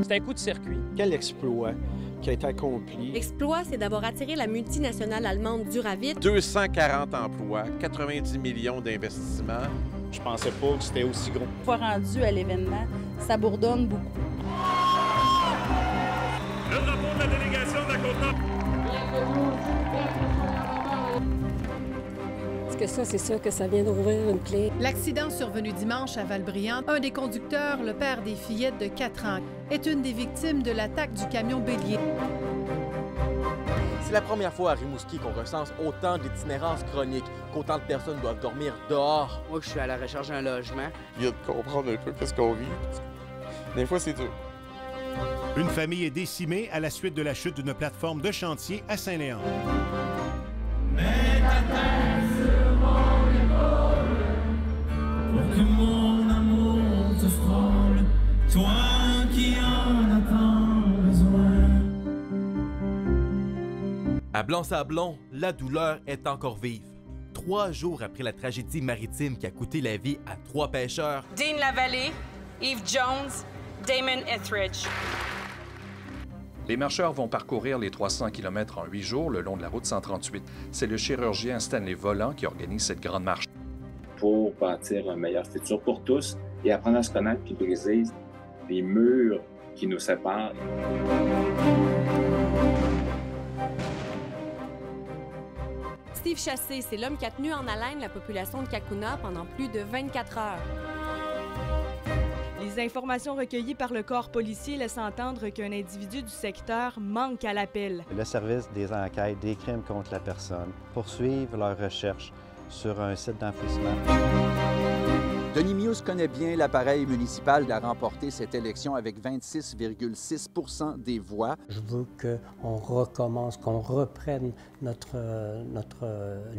C'est un coup de circuit. Quel exploit qui a été accompli. L'exploit, c'est d'avoir attiré la multinationale allemande Duravit. 240 emplois, 90 millions d'investissements. Je pensais pas que c'était aussi gros. Une fois rendu à l'événement, ça bourdonne beaucoup. Le drapeau de la délégation de la Côte-Nord. Est-ce que ça, c'est ça que ça vient d'ouvrir une clé? L'accident survenu dimanche à Valbriand, un des conducteurs, le père des fillettes de 4 ans, est une des victimes de l'attaque du camion bélier. C'est la première fois à Rimouski qu'on recense autant d'itinérance chronique, qu'autant de personnes doivent dormir dehors. Moi, je suis à la recherche d'un logement. Il y a de comprendre un peu qu'est-ce qu'on vit. Des fois, c'est dur. Une famille est décimée à la suite de la chute d'une plateforme de chantier à Saint-Léon. Mets ta tête sur mon épaule pour que mon amour te frôle, toi qui en as tant besoin. À Blanc-Sablon, la douleur est encore vive. 3 jours après la tragédie maritime qui a coûté la vie à 3 pêcheurs, Dean Lavallée, Yves Jones, Damon Etheridge. Les marcheurs vont parcourir les 300 km en 8 jours le long de la route 138. C'est le chirurgien Stanley Volant qui organise cette grande marche. Pour bâtir un meilleur futur pour tous et apprendre à se connaître puis briser les murs qui nous séparent. Steve Chassé, c'est l'homme qui a tenu en haleine la population de Cacouna pendant plus de 24 heures. Les informations recueillies par le corps policier laissent entendre qu'un individu du secteur manque à l'appel. Le service des enquêtes des crimes contre la personne poursuivent leurs recherches sur un site d'enfouissement. Denis Mius connaît bien l'appareil municipal. Il a remporté cette élection avec 26,6 % des voix. Je veux qu'on recommence, qu'on reprenne notre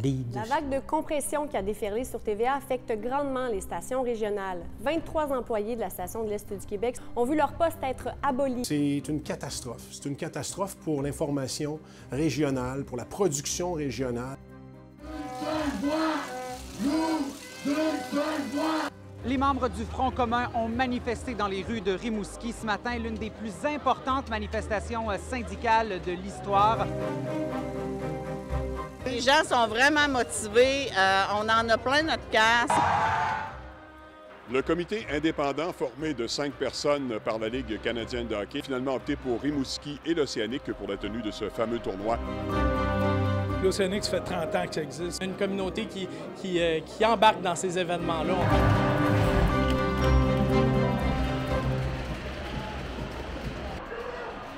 lead. La vague de compression qui a déferlé sur TVA affecte grandement les stations régionales. 23 employés de la station de l'Est du Québec ont vu leur poste être aboli. C'est une catastrophe. C'est une catastrophe pour l'information régionale, pour la production régionale. Les membres du Front commun ont manifesté dans les rues de Rimouski ce matin, l'une des plus importantes manifestations syndicales de l'histoire. Les gens sont vraiment motivés. On en a plein notre casse. Le comité indépendant formé de 5 personnes par la Ligue canadienne de hockey a finalement opté pour Rimouski et l'Océanique pour la tenue de ce fameux tournoi. L'Océanique, ça fait 30 ans que ça existe. Une communauté qui embarque dans ces événements-là.